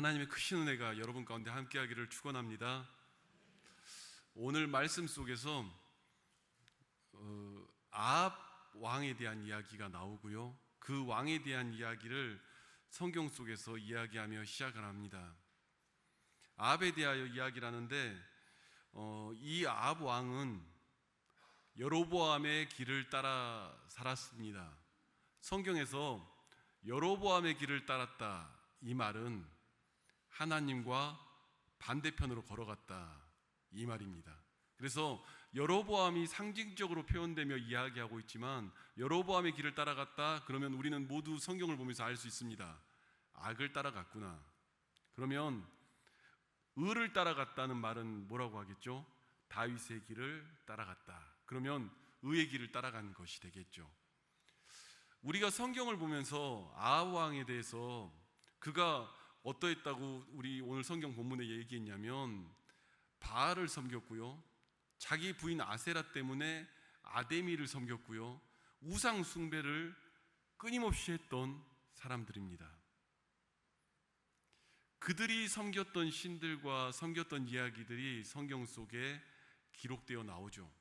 하나님의 크신 은혜가 여러분 가운데 함께하기를 축원합니다. 오늘 말씀 속에서 아합 왕에 대한 이야기가 나오고요, 그 왕에 대한 이야기를 성경 속에서 이야기하며 시작을 합니다. 아합에 대하여 이야기를 하는데 이 아합 왕은 여로보암의 길을 따라 살았습니다. 성경에서 여로보암의 길을 따랐다, 이 말은 하나님과 반대편으로 걸어갔다, 이 말입니다. 그래서 여로보암이 상징적으로 표현되며 이야기하고 있지만, 여로보암의 길을 따라갔다 그러면 우리는 모두 성경을 보면서 알 수 있습니다. 악을 따라갔구나. 그러면 의를 따라갔다는 말은 뭐라고 하겠죠? 다윗의 길을 따라갔다. 그러면 의의 길을 따라간 것이 되겠죠. 우리가 성경을 보면서 아합 왕에 대해서 그가 어떠했다고 우리 오늘 성경 본문에 얘기했냐면, 바알을 섬겼고요, 자기 부인 아세라 때문에 아데미를 섬겼고요, 우상 숭배를 끊임없이 했던 사람들입니다. 그들이 섬겼던 신들과 섬겼던 이야기들이 성경 속에 기록되어 나오죠.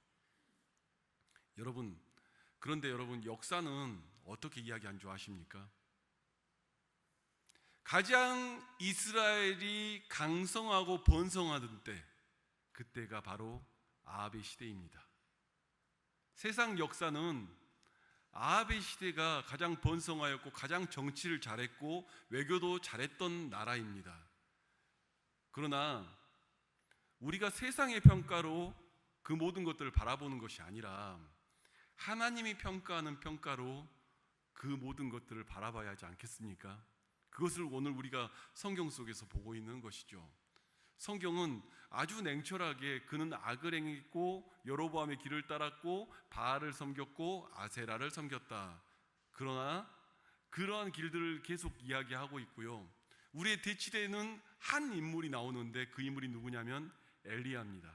그런데 여러분, 역사는 어떻게 이야기한 줄 아십니까? 가장 이스라엘이 강성하고 번성하던 때, 그때가 바로 아합의 시대입니다. 세상 역사는 아합의 시대가 가장 번성하였고 가장 정치를 잘했고 외교도 잘했던 나라입니다. 그러나 우리가 세상의 평가로 그 모든 것들을 바라보는 것이 아니라 하나님이 평가하는 평가로 그 모든 것들을 바라봐야 하지 않겠습니까? 그것을 오늘 우리가 성경 속에서 보고 있는 것이죠. 성경은 아주 냉철하게 그는 악을 행했고 여로보암의 길을 따랐고 바알을 섬겼고 아세라를 섬겼다. 그러나 그러한 길들을 계속 이야기하고 있고요, 우리의 대치되는 한 인물이 나오는데 그 인물이 누구냐면 엘리야입니다.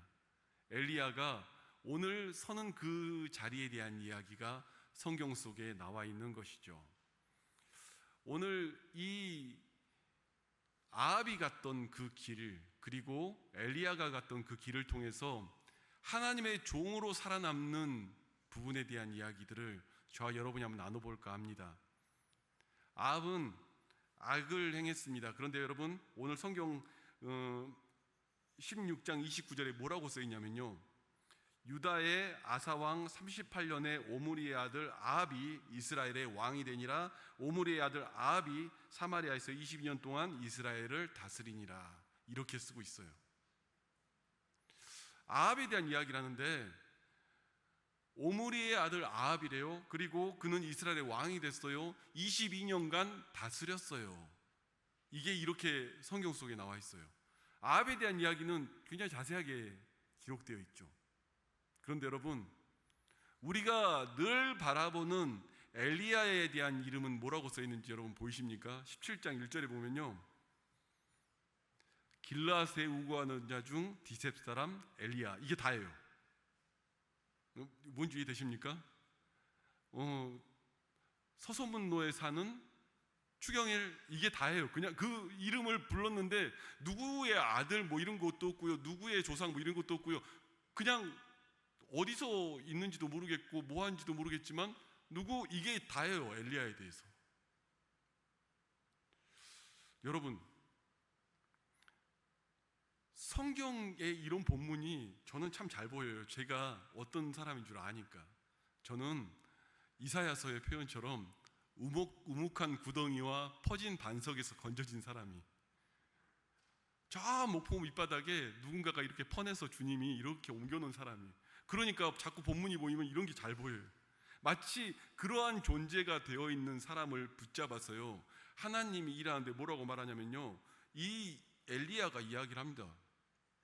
엘리야가 오늘 서는 그 자리에 대한 이야기가 성경 속에 나와 있는 것이죠. 오늘 이 아합이 갔던 그 길, 그리고 엘리야가 갔던 그 길을 통해서 하나님의 종으로 살아남는 부분에 대한 이야기들을 저와 여러분이 한번 나눠볼까 합니다. 아합은 악을 행했습니다. 그런데 여러분, 오늘 성경 16장 29절에 뭐라고 써있냐면요, 유다의 아사왕 38년에 오므리의 아들 아합이 이스라엘의 왕이 되니라. 오므리의 아들 아합이 사마리아에서 22년 동안 이스라엘을 다스리니라, 이렇게 쓰고 있어요. 아합에 대한 이야기를 하는데 오므리의 아들 아합이래요. 그리고 그는 이스라엘의 왕이 됐어요. 22년간 다스렸어요. 이게 이렇게 성경 속에 나와 있어요. 아합에 대한 이야기는 굉장히 자세하게 기록되어 있죠. 그런데 여러분, 우리가 늘 바라보는 엘리야에 대한 이름은 뭐라고 써 있는지 여러분 보이십니까? 17장 1절에 보면요, 길라앗에 우거하는 자 중 디셉 사람 엘리야, 이게 다예요. 뭔지 이해되십니까? 서소문로에 사는 추경일, 이게 다예요. 그냥 그 이름을 불렀는데 누구의 아들 뭐 이런 것도 없고요, 누구의 조상 뭐 이런 것도 없고요, 그냥 어디서 있는지도 모르겠고 뭐 하는지도 모르겠지만 이게 다예요, 엘리야에 대해서. 여러분, 성경의 이런 본문이 저는 참 잘 보여요. 제가 어떤 사람인 줄 아니까. 저는 이사야서의 표현처럼 우묵한 구덩이와 퍼진 반석에서 건져진 사람이, 저 목포 밑바닥에 누군가가 이렇게 퍼내서 주님이 이렇게 옮겨놓은 사람이, 그러니까 자꾸 본문이 보이면 이런 게 잘 보여요. 마치 그러한 존재가 되어 있는 사람을 붙잡아서요, 하나님이 일하는데 뭐라고 말하냐면요, 이 엘리야가 이야기를 합니다.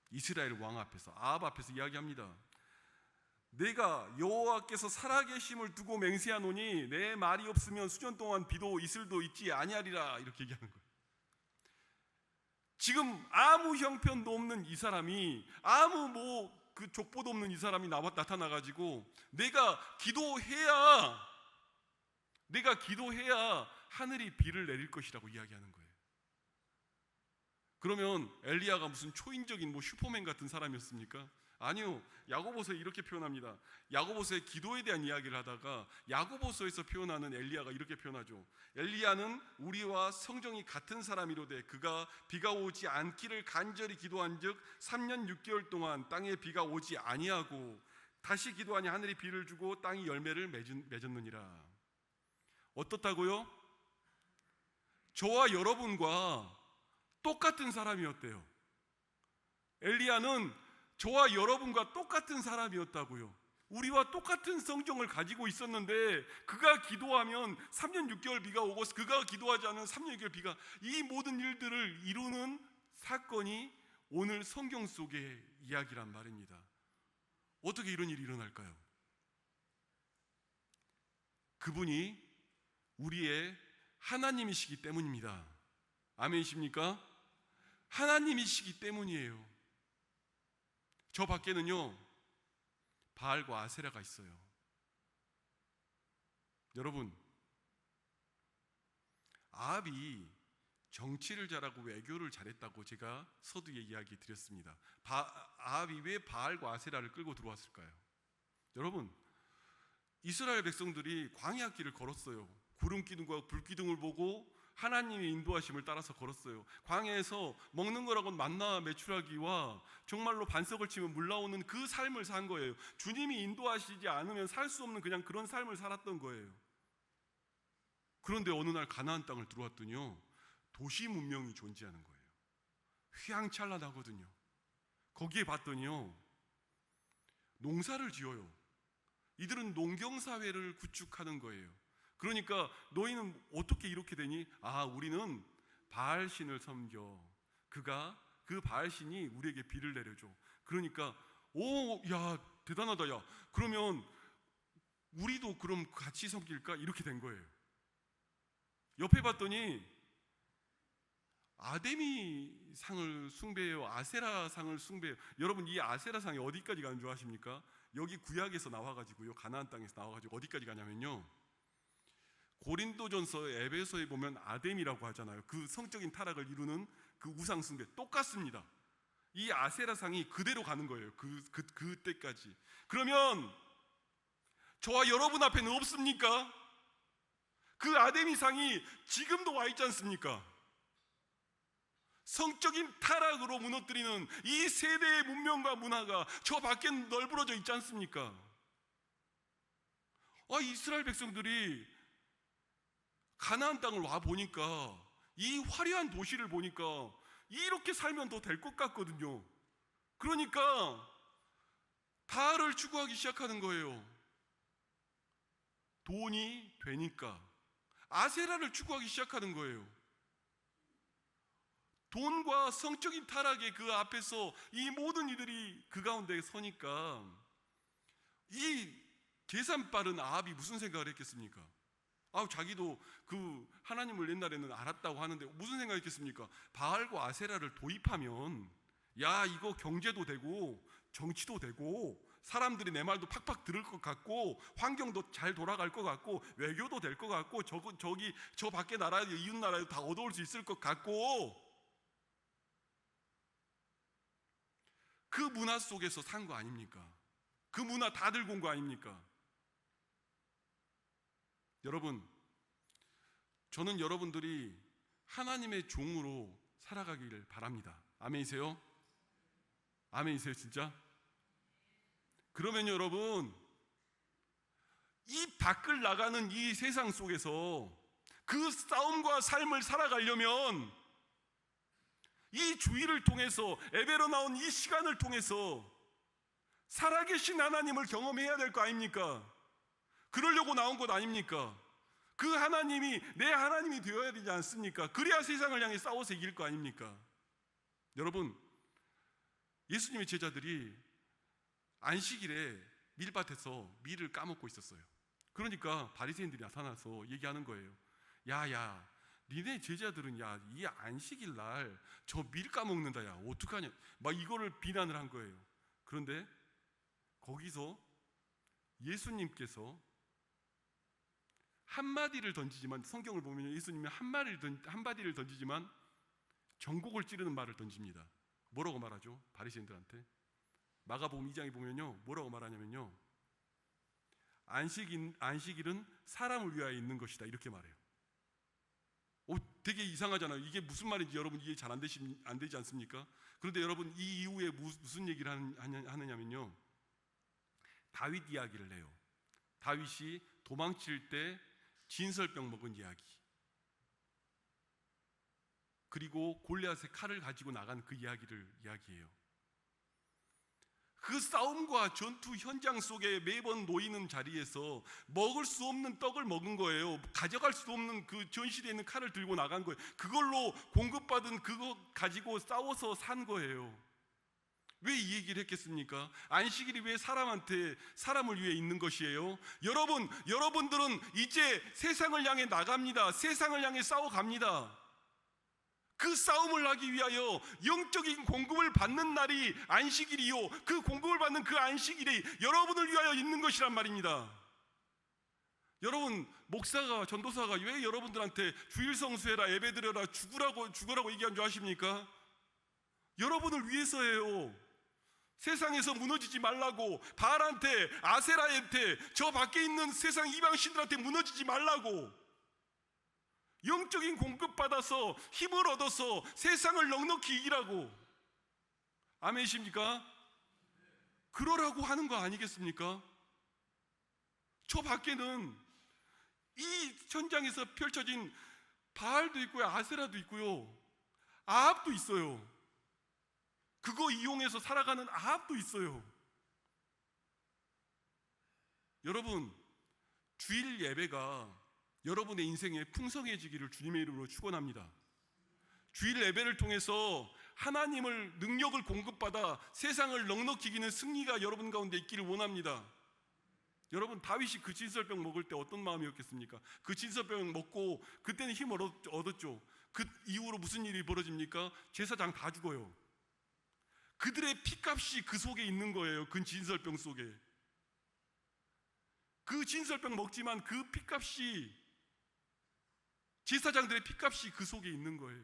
이스라엘 왕 앞에서, 아합 앞에서 이야기합니다. 내가 여호와께서 살아계심을 두고 맹세하노니 내 말이 없으면 수년 동안 비도 이슬도 있지 아니하리라, 이렇게 얘기하는 거예요. 지금 아무 형편도 없는 이 사람이, 아무 그 족보도 없는 이 사람이 나타나가지고 내가 기도해야 하늘이 비를 내릴 것이라고 이야기하는 거예요. 그러면 엘리야가 무슨 초인적인 슈퍼맨 같은 사람이었습니까? 아니요. 야고보서에 이렇게 표현합니다. 야고보서의 기도에 대한 이야기를 하다가 야고보서에서 표현하는 엘리야가 이렇게 표현하죠. 엘리야는 우리와 성정이 같은 사람이로되 그가 비가 오지 않기를 간절히 기도한즉 3년 6개월 동안 땅에 비가 오지 아니하고 다시 기도하니 하늘이 비를 주고 땅이 열매를 맺었느니라. 어떻다고요? 저와 여러분과 똑같은 사람이었대요. 엘리야는 저와 여러분과 똑같은 사람이었다고요. 우리와 똑같은 성정을 가지고 있었는데 그가 기도하면 3년 6개월 비가 오고 그가 기도하지 않으면 3년 6개월 비가, 이 모든 일들을 이루는 사건이 오늘 성경 속의 이야기란 말입니다. 어떻게 이런 일이 일어날까요? 그분이 우리의 하나님이시기 때문입니다. 아멘이십니까? 하나님이시기 때문이에요. 저 밖에는요 바알과 아세라가 있어요. 여러분, 아합이 정치를 잘하고 외교를 잘했다고 제가 서두에 이야기 드렸습니다. 아합이 왜 바알과 아세라를 끌고 들어왔을까요? 여러분, 이스라엘 백성들이 광야 길을 걸었어요. 구름 기둥과 불 기둥을 보고 하나님의 인도하심을 따라서 걸었어요. 광야에서 먹는 거라고는 만나 메추라기와 정말로 반석을 치면 물 나오는 그 삶을 산 거예요. 주님이 인도하시지 않으면 살 수 없는 그냥 그런 삶을 살았던 거예요. 그런데 어느 날 가나안 땅을 들어왔더니요 도시 문명이 존재하는 거예요. 휘황찬란하거든요. 거기에 봤더니요 농사를 지어요. 이들은 농경사회를 구축하는 거예요. 그러니까 너희는 어떻게 이렇게 되니? 우리는 바알신을 섬겨. 그 바알신이 우리에게 비를 내려줘. 그러니까 야 대단하다. 야 그러면 우리도 그럼 같이 섬길까? 이렇게 된 거예요. 옆에 봤더니 아데미 상을 숭배해요. 아세라 상을 숭배해요. 여러분, 이 아세라 상이 어디까지 가는 줄 아십니까? 여기 구약에서 나와가지고요 가나안 땅에서 나와가지고 어디까지 가냐면요 고린도전서 에베소에 보면 아뎀이라고 하잖아요. 그 성적인 타락을 이루는 그 우상 숭배 똑같습니다. 이 아세라상이 그대로 가는 거예요. 그때까지. 그러면 저와 여러분 앞에는 없습니까? 그 아데미상이 지금도 와 있지 않습니까? 성적인 타락으로 무너뜨리는 이 세대의 문명과 문화가 저 밖에 널브러져 있지 않습니까? 이스라엘 백성들이 가나안 땅을 와 보니까 이 화려한 도시를 보니까 이렇게 살면 더 될 것 같거든요. 그러니까 바알을 추구하기 시작하는 거예요. 돈이 되니까 아세라를 추구하기 시작하는 거예요. 돈과 성적인 타락의 그 앞에서 이 모든 이들이 그 가운데 서니까 이 계산 빠른 아합이 무슨 생각을 했겠습니까? 자기도 그 하나님을 옛날에는 알았다고 하는데 무슨 생각했겠습니까? 바알과 아세라를 도입하면 이거 경제도 되고 정치도 되고 사람들이 내 말도 팍팍 들을 것 같고 환경도 잘 돌아갈 것 같고 외교도 될 것 같고 저 밖에 나라 이웃 나라에도 다 얻어올 수 있을 것 같고 그 문화 속에서 산 거 아닙니까? 그 문화 다 들고 온 거 아닙니까? 여러분, 저는 여러분들이 하나님의 종으로 살아가기를 바랍니다. 아멘이세요? 아멘이세요 진짜? 그러면 여러분, 이 밖을 나가는 이 세상 속에서 그 싸움과 삶을 살아가려면 이 주의를 통해서 에베로 나온 이 시간을 통해서 살아계신 하나님을 경험해야 될 거 아닙니까? 그러려고 나온 것 아닙니까? 그 하나님이 내 하나님이 되어야 되지 않습니까? 그래야 세상을 향해 싸워서 이길 거 아닙니까? 여러분, 예수님의 제자들이 안식일에 밀밭에서 밀을 까먹고 있었어요. 그러니까 바리새인들이 나타나서 얘기하는 거예요. 야, 니네 제자들은 이 안식일 날 저 밀 까먹는다. 어떡하냐? 막 이거를 비난을 한 거예요. 그런데 거기서 예수님께서 한마디를 던지지만, 성경을 보면 예수님이 한마디를 던지지만 전곡을 찌르는 말을 던집니다. 뭐라고 말하죠? 바리새인들한테. 마가복음 2장에 보면요, 뭐라고 말하냐면요, 안식일은 사람을 위하여 있는 것이다, 이렇게 말해요. 되게 이상하잖아요. 이게 무슨 말인지 여러분 이해 잘 안 되지 않습니까? 그런데 여러분, 이 이후에 무슨 얘기를 하느냐면요, 다윗 이야기를 해요. 다윗이 도망칠 때 진설병 먹은 이야기, 그리고 골리앗의 칼을 가지고 나간 그 이야기를 이야기해요. 그 싸움과 전투 현장 속에 매번 놓이는 자리에서 먹을 수 없는 떡을 먹은 거예요. 가져갈 수 없는 그 전실에 있는 칼을 들고 나간 거예요. 그걸로 공급받은 그거 가지고 싸워서 산 거예요. 왜 이 얘기를 했겠습니까? 안식일이 왜 사람을 위해 있는 것이에요? 여러분들은 이제 세상을 향해 나갑니다. 세상을 향해 싸워갑니다. 그 싸움을 하기 위하여 영적인 공급을 받는 날이 안식일이요, 그 공급을 받는 그 안식일이 여러분을 위하여 있는 것이란 말입니다. 여러분, 목사가, 전도사가 왜 여러분들한테 주일 성수해라, 예배드려라, 죽으라고 얘기한 줄 아십니까? 여러분을 위해서예요. 세상에서 무너지지 말라고, 바알한테, 아세라한테, 저 밖에 있는 세상 이방신들한테 무너지지 말라고, 영적인 공급받아서 힘을 얻어서 세상을 넉넉히 이기라고. 아멘이십니까? 그러라고 하는 거 아니겠습니까? 저 밖에는 이 현장에서 펼쳐진 바알도 있고요, 아세라도 있고요, 아합도 있어요. 그거 이용해서 살아가는 아합도 있어요. 여러분, 주일 예배가 여러분의 인생에 풍성해지기를 주님의 이름으로 축원합니다. 주일 예배를 통해서 하나님을 능력을 공급받아 세상을 넉넉히 이기는 승리가 여러분 가운데 있기를 원합니다. 여러분, 다윗이 그 진설병 먹을 때 어떤 마음이었겠습니까? 그 진설병 먹고 그때는 힘을 얻었죠. 그 이후로 무슨 일이 벌어집니까? 제사장 다 죽어요. 그들의 피값이 그 속에 있는 거예요. 그 진설병 속에. 그 진설병 먹지만 그 피값이, 제사장들의 피값이 그 속에 있는 거예요.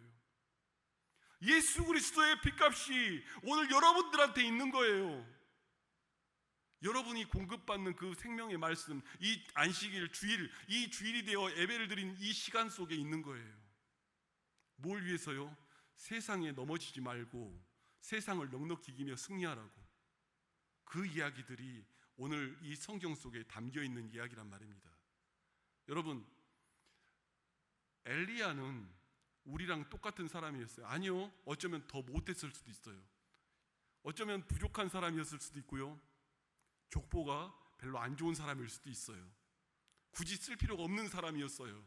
예수 그리스도의 피값이 오늘 여러분들한테 있는 거예요. 여러분이 공급받는 그 생명의 말씀, 이 안식일, 이 주일이 되어 예배를 드린 이 시간 속에 있는 거예요. 뭘 위해서요? 세상에 넘어지지 말고 세상을 넉넉히 이기며 승리하라고. 그 이야기들이 오늘 이 성경 속에 담겨 있는 이야기란 말입니다. 여러분, 엘리야는 우리랑 똑같은 사람이었어요? 아니요. 어쩌면 더 못했을 수도 있어요. 어쩌면 부족한 사람이었을 수도 있고요, 족보가 별로 안 좋은 사람일 수도 있어요. 굳이 쓸 필요가 없는 사람이었어요.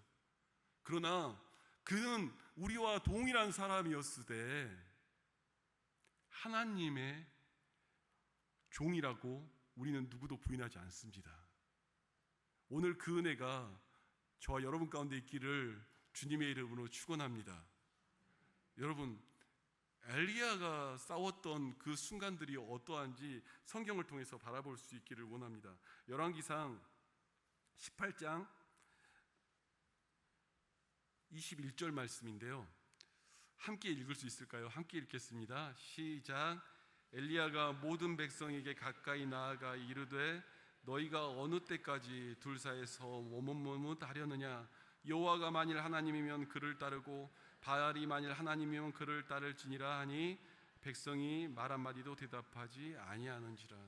그러나 그는 우리와 동일한 사람이었으되 하나님의 종이라고 우리는 누구도 부인하지 않습니다. 오늘 그 은혜가 저와 여러분 가운데 있기를 주님의 이름으로 축원합니다. 여러분, 엘리야가 싸웠던 그 순간들이 어떠한지 성경을 통해서 바라볼 수 있기를 원합니다. 열왕기상 18장 21절 말씀인데요, 함께 읽을 수 있을까요? 함께 읽겠습니다. 시작. 엘리야가 모든 백성에게 가까이 나아가 이르되 너희가 어느 때까지 둘 사이에서 머뭇머뭇하려느냐? 여호와가 만일 하나님이면 그를 따르고 바알이 만일 하나님이면 그를 따를지니라 하니 백성이 말 한마디도 대답하지 아니하는지라.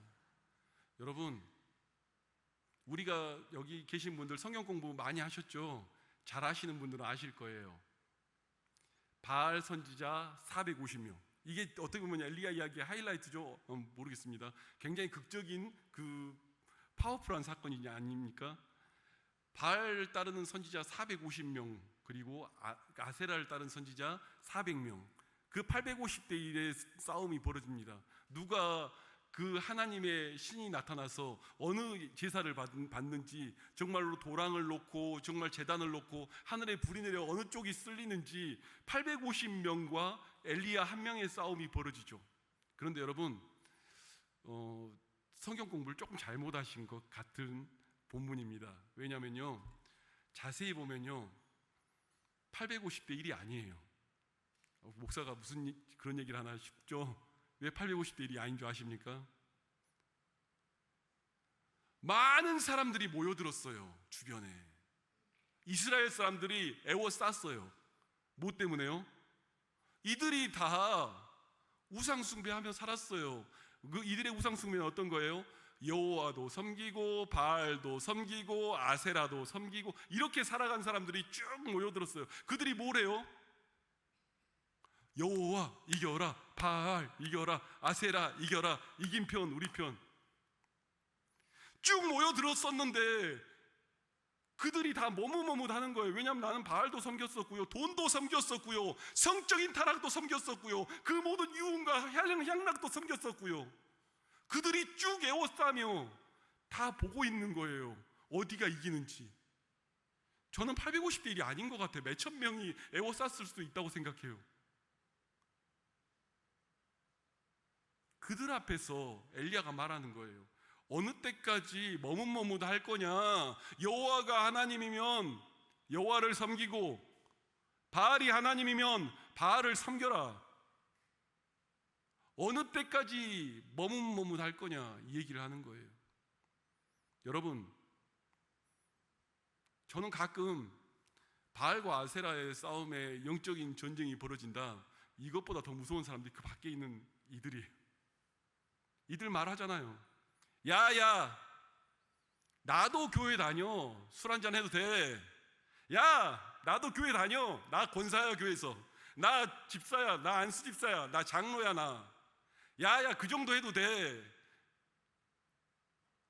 여러분, 우리가 여기 계신 분들 성경 공부 많이 하셨죠? 잘 아시는 분들은 아실 거예요. 바알 선지자 450명. 이게 어떻게 보면 엘리야 이야기의 하이라이트죠? 모르겠습니다. 굉장히 극적인 그 파워풀한 사건이지 아닙니까? 바알을 따르는 선지자 450명, 그리고 아세라를 따르는 선지자 400명. 그 850대 1의 싸움이 벌어집니다. 누가 그 하나님의 신이 나타나서 어느 제사를 받는지, 정말로 도랑을 놓고 정말 제단을 놓고 하늘에 불이 내려 어느 쪽이 쓸리는지 850명과 엘리야 한 명의 싸움이 벌어지죠. 그런데 여러분, 성경 공부를 조금 잘못하신 것 같은 본문입니다. 왜냐면요, 자세히 보면요 850대 1이 아니에요. 목사가 무슨 그런 얘기를 하나 싶죠? 왜 850대 1이 아닌 줄 아십니까? 많은 사람들이 모여들었어요. 주변에 이스라엘 사람들이 애워쌌어요. 뭐 때문에요? 이들이 다 우상 숭배하며 살았어요. 이들의 우상 숭배는 어떤 거예요? 여호와도 섬기고 바알도 섬기고 아세라도 섬기고 이렇게 살아간 사람들이 쭉 모여들었어요. 그들이 뭐래요? 여호와 이겨라, 바알 이겨라, 아세라 이겨라, 이긴 편 우리 편. 쭉 모여들었었는데 그들이 다 머뭇머뭇하는 거예요. 왜냐하면 나는 바알도 섬겼었고요, 돈도 섬겼었고요, 성적인 타락도 섬겼었고요, 그 모든 유흥과 향락도 섬겼었고요. 그들이 쭉 에워싸며 다 보고 있는 거예요. 어디가 이기는지. 저는 850대 1이 아닌 것 같아요. 몇천 명이 에워쌌을 수도 있다고 생각해요. 그들 앞에서 엘리야가 말하는 거예요. 어느 때까지 머뭇머뭇할 거냐? 여호와가 하나님이면 여호와를 섬기고 바알이 하나님이면 바알을 섬겨라. 어느 때까지 머뭇머뭇할 거냐? 이 얘기를 하는 거예요. 여러분, 저는 가끔 바알과 아세라의 싸움에 영적인 전쟁이 벌어진다, 이것보다 더 무서운 사람들이 그 밖에 있는 이들이에요. 이들 말하잖아요. 야야, 나도 교회 다녀. 술 한잔 해도 돼. 야, 나도 교회 다녀. 나 권사야 교회에서. 나 집사야. 나 안수 집사야. 나 장로야 나. 야야, 그 정도 해도 돼.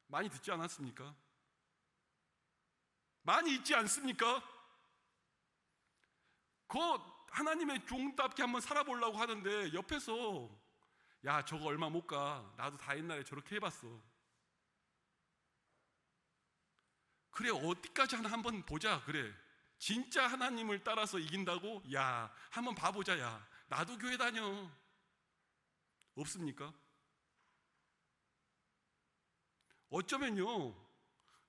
많이 듣지 않았습니까? 많이 있지 않습니까? 하나님의 종답게 한번 살아보려고 하는데 옆에서 야, 저거 얼마 못 가. 나도 다 옛날에 저렇게 해봤어. 그래, 어디까지 한번 보자. 그래, 진짜 하나님을 따라서 이긴다고? 야, 한번 봐보자. 야, 나도 교회 다녀. 없습니까? 어쩌면요,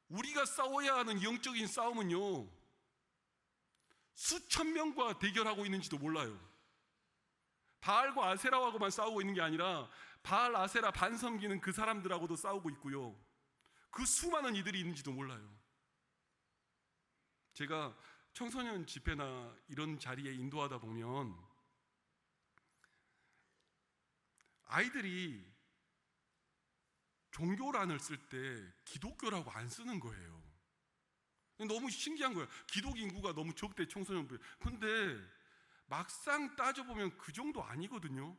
우리가 싸워야 하는 영적인 싸움은요, 수천 명과 대결하고 있는지도 몰라요. 바알과 아세라하고만 싸우고 있는 게 아니라 바알, 아세라 반 섬기는 그 사람들하고도 싸우고 있고요, 그 수많은 이들이 있는지도 몰라요. 제가 청소년 집회나 이런 자리에 인도하다 보면 아이들이 종교란을 쓸 때 기독교라고 안 쓰는 거예요. 너무 신기한 거예요. 기독 인구가 너무 적대, 청소년부에. 근데 막상 따져보면 그 정도 아니거든요.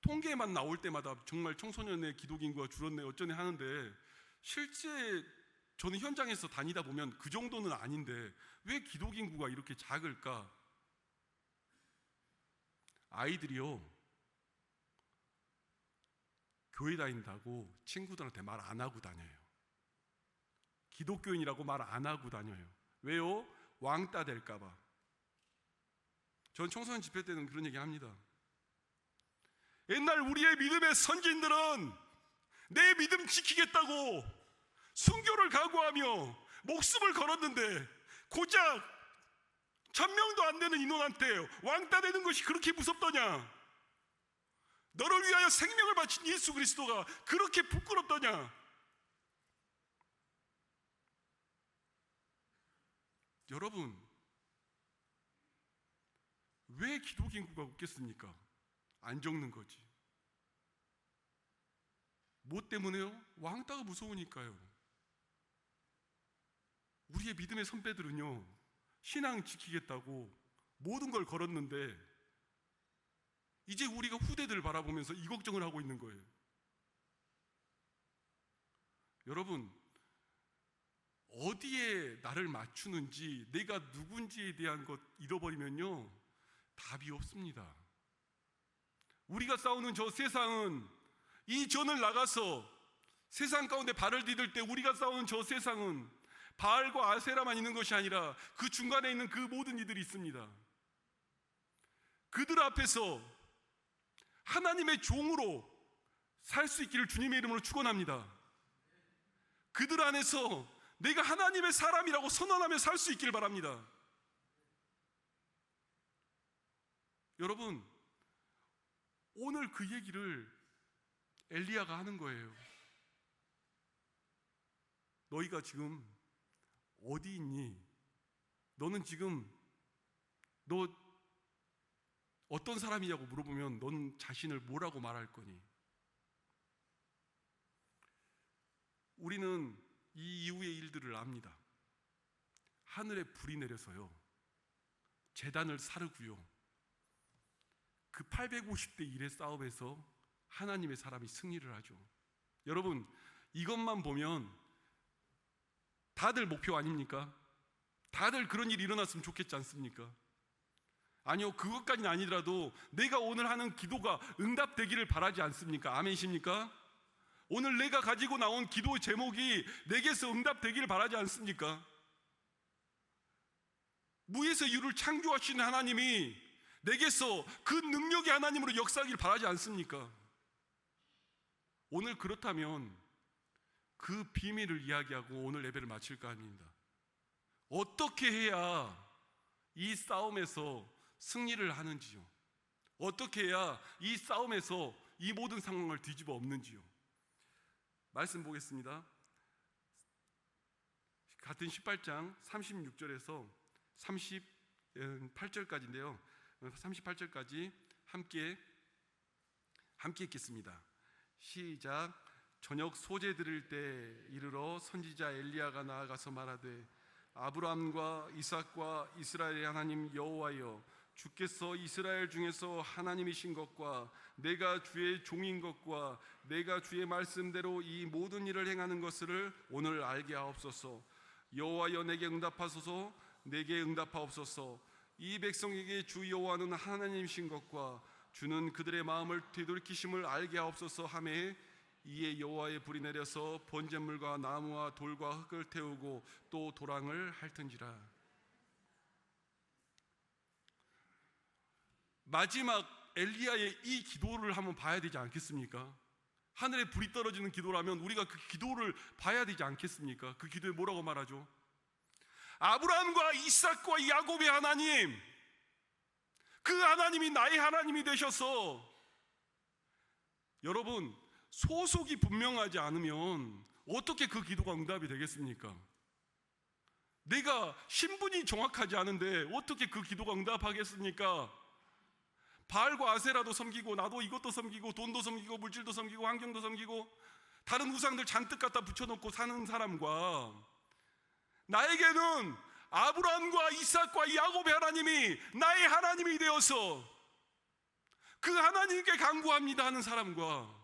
통계만 나올 때마다 정말 청소년의 기독 인구가 줄었네 어쩌네 하는데, 실제 저는 현장에서 다니다 보면 그 정도는 아닌데 왜 기독 인구가 이렇게 작을까? 아이들이요, 교회 다닌다고 친구들한테 말 안 하고 다녀요. 기독교인이라고 말 안 하고 다녀요. 왜요? 왕따 될까 봐. 전 청소년 집회 때는 그런 얘기 합니다. 옛날 우리의 믿음의 선진들은 내 믿음 지키겠다고 순교를 각오하며 목숨을 걸었는데 고작 1000명도 안 되는 인원한테 왕따 되는 것이 그렇게 무섭더냐? 너를 위하여 생명을 바친 예수 그리스도가 그렇게 부끄럽더냐? 여러분, 왜 기독 인구가 없겠습니까? 안 적는 거지. 뭐 때문에요? 왕따가 무서우니까요. 우리의 믿음의 선배들은요, 신앙 지키겠다고 모든 걸 걸었는데 이제 우리가 후대들 바라보면서 이 걱정을 하고 있는 거예요. 여러분, 어디에 나를 맞추는지, 내가 누군지에 대한 것 잃어버리면요, 답이 없습니다. 우리가 싸우는 저 세상은, 이 전을 나가서 세상 가운데 발을 디딜 때 우리가 싸우는 저 세상은 바알과 아세라만 있는 것이 아니라 그 중간에 있는 그 모든 이들이 있습니다. 그들 앞에서 하나님의 종으로 살 수 있기를 주님의 이름으로 축원합니다. 그들 안에서 내가 하나님의 사람이라고 선언하며 살 수 있기를 바랍니다. 여러분, 오늘 그 얘기를 엘리야가 하는 거예요. 너희가 지금 어디 있니? 너는 지금 너 어떤 사람이냐고 물어보면 넌 자신을 뭐라고 말할 거니? 우리는 이 이후의 일들을 압니다. 하늘에 불이 내려서요, 제단을 사르고요, 그 850대 1의 싸움에서 하나님의 사람이 승리를 하죠. 여러분, 이것만 보면 다들 목표 아닙니까? 다들 그런 일이 일어났으면 좋겠지 않습니까? 아니요, 그것까지는 아니더라도 내가 오늘 하는 기도가 응답되기를 바라지 않습니까? 아멘이십니까? 오늘 내가 가지고 나온 기도 제목이 내게서 응답되기를 바라지 않습니까? 무에서 유를 창조하시는 하나님이 내게서 그 능력의 하나님으로 역사하기를 바라지 않습니까? 오늘 그렇다면 그 비밀을 이야기하고 오늘 예배를 마칠까 합니다. 어떻게 해야 이 싸움에서 승리를 하는지요? 어떻게 해야 이 싸움에서 이 모든 상황을 뒤집어 엎는지요? 말씀 보겠습니다. 같은 18장 36절에서 38절까지인데요 38절까지 함께 읽겠습니다. 시작. 저녁 소재 들을 때 이르러 선지자 엘리야가 나아가서 말하되 아브라함과 이삭과 이스라엘의 하나님 여호와여, 주께서 이스라엘 중에서 하나님이신 것과 내가 주의 종인 것과 내가 주의 말씀대로 이 모든 일을 행하는 것을 오늘 알게 하옵소서. 여호와여, 내게 응답하소서. 내게 응답하옵소서. 이 백성에게 주 여호와는 하나님이신 것과 주는 그들의 마음을 되돌이키심을 알게 하옵소서 하매, 이에 여호와의 불이 내려서 번제물과 나무와 돌과 흙을 태우고 또 도랑을 핥은지라. 마지막 엘리야의 이 기도를 한번 봐야 되지 않겠습니까? 하늘에 불이 떨어지는 기도라면 우리가 그 기도를 봐야 되지 않겠습니까? 그 기도에 뭐라고 말하죠? 아브라함과 이삭과 야곱의 하나님, 그 하나님이 나의 하나님이 되셔서, 여러분, 소속이 분명하지 않으면 어떻게 그 기도가 응답이 되겠습니까? 내가 신분이 정확하지 않은데 어떻게 그 기도가 응답하겠습니까? 바알과 아세라도 섬기고 나도 이것도 섬기고 돈도 섬기고 물질도 섬기고 환경도 섬기고 다른 우상들 잔뜩 갖다 붙여놓고 사는 사람과 나에게는 아브라함과 이삭과 야곱의 하나님이 나의 하나님이 되어서 그 하나님께 간구합니다 하는 사람과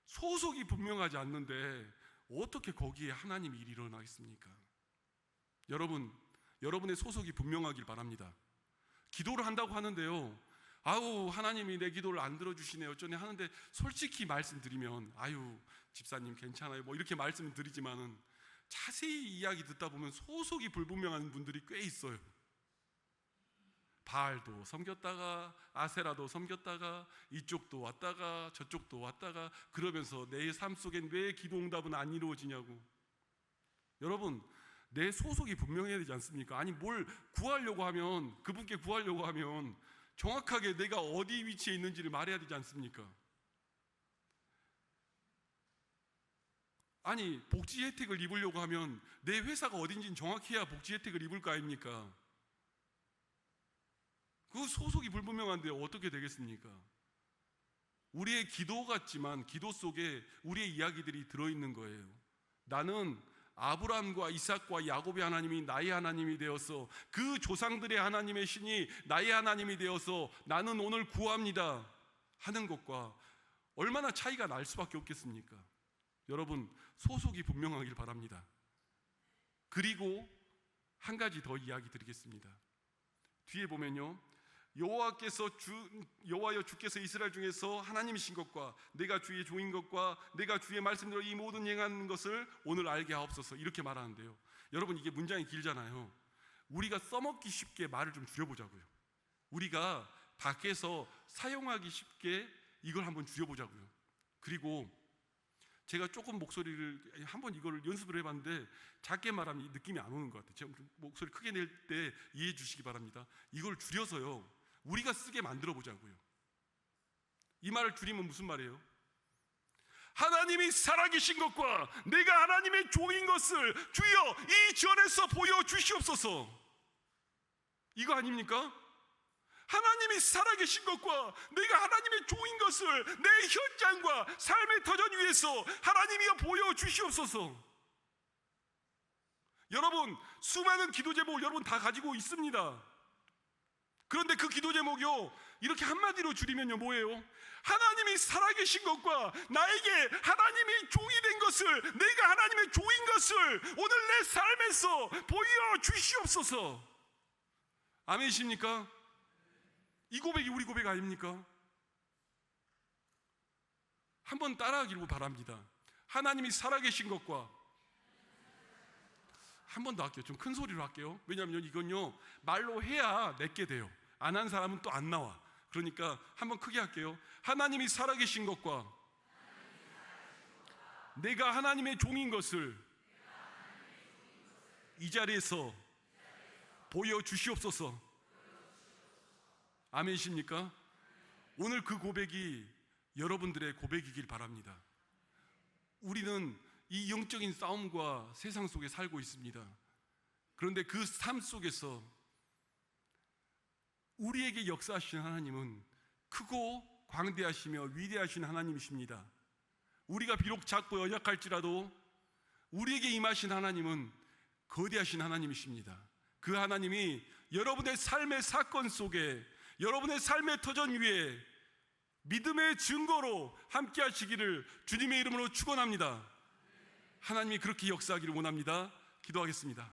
소속이 분명하지 않는데 어떻게 거기에 하나님의 일이 일어나겠습니까? 여러분, 여러분의 소속이 분명하길 바랍니다. 기도를 한다고 하는데요, 아우 하나님이 내 기도를 안 들어주시네요 어쩌네 하는데, 솔직히 말씀드리면 아유 집사님 괜찮아요 뭐 이렇게 말씀드리지만은 자세히 이야기 듣다 보면 소속이 불분명한 분들이 꽤 있어요. 바알도 섬겼다가 아세라도 섬겼다가 이쪽도 왔다가 저쪽도 왔다가 그러면서 내 삶 속엔 왜 기도 응답은 안 이루어지냐고. 여러분, 내 소속이 분명해야 되지 않습니까? 아니 뭘 구하려고 하면, 그분께 구하려고 하면 정확하게 내가 어디 위치에 있는지를 말해야 되지 않습니까? 아니 복지 혜택을 입으려고 하면 내 회사가 어딘지는 정확히 해야 복지 혜택을 입을 거 아닙니까? 그 소속이 불분명한데 어떻게 되겠습니까? 우리의 기도 같지만 기도 속에 우리의 이야기들이 들어있는 거예요. 나는 아브라함과 이삭과 야곱의 하나님이 나의 하나님이 되어서 그 조상들의 하나님의 신이 나의 하나님이 되어서 나는 오늘 구합니다 하는 것과 얼마나 차이가 날 수밖에 없겠습니까? 여러분, 소속이 분명하길 바랍니다. 그리고 한 가지 더 이야기 드리겠습니다. 뒤에 보면요, 여호와여 주께서 이스라엘 중에서 하나님이신 것과 내가 주의 종인 것과 내가 주의 말씀대로 이 모든 행하는 것을 오늘 알게 하옵소서, 이렇게 말하는데요, 여러분 이게 문장이 길잖아요. 우리가 써먹기 쉽게 말을 좀 줄여보자고요. 우리가 밖에서 사용하기 쉽게 이걸 한번 줄여보자고요. 그리고 제가 조금 목소리를 한번 이걸 연습을 해봤는데 작게 말하면 이 느낌이 안 오는 것 같아요. 제가 목소리 크게 낼 때 이해해 주시기 바랍니다. 이걸 줄여서요, 우리가 쓰게 만들어 보자고요. 이 말을 줄이면 무슨 말이에요? 하나님이 살아계신 것과 내가 하나님의 종인 것을 주여 이 전에서 보여주시옵소서. 이거 아닙니까? 하나님이 살아계신 것과 내가 하나님의 종인 것을 내 현장과 삶의 터전 위에서 하나님이여 보여주시옵소서. 여러분, 수많은 기도 제목을 여러분 다 가지고 있습니다. 그런데 그 기도 제목이요, 이렇게 한마디로 줄이면요 뭐예요? 하나님이 살아계신 것과 나에게 하나님이 종이 된 것을, 내가 하나님의 종인 것을 오늘 내 삶에서 보여주시옵소서. 아멘이십니까? 이 고백이 우리 고백 아닙니까? 한번 따라하기를 바랍니다. 하나님이 살아계신 것과, 한 번 더 할게요. 좀 큰 소리로 할게요. 왜냐하면 이건요 말로 해야 내게 돼요. 안 한 사람은 또 안 나와. 그러니까 한번 크게 할게요. 하나님이 살아계신 것과 내가 하나님의 종인 것을 이 자리에서 보여주시옵소서. 아멘이십니까? 오늘 그 고백이 여러분들의 고백이길 바랍니다. 우리는 이 영적인 싸움과 세상 속에 살고 있습니다. 그런데 그 삶 속에서 우리에게 역사하시는 하나님은 크고 광대하시며 위대하신 하나님이십니다. 우리가 비록 작고 연약할지라도 우리에게 임하신 하나님은 거대하신 하나님이십니다. 그 하나님이 여러분의 삶의 사건 속에, 여러분의 삶의 터전 위에 믿음의 증거로 함께 하시기를 주님의 이름으로 축원합니다. 하나님이 그렇게 역사하기를 원합니다. 기도하겠습니다.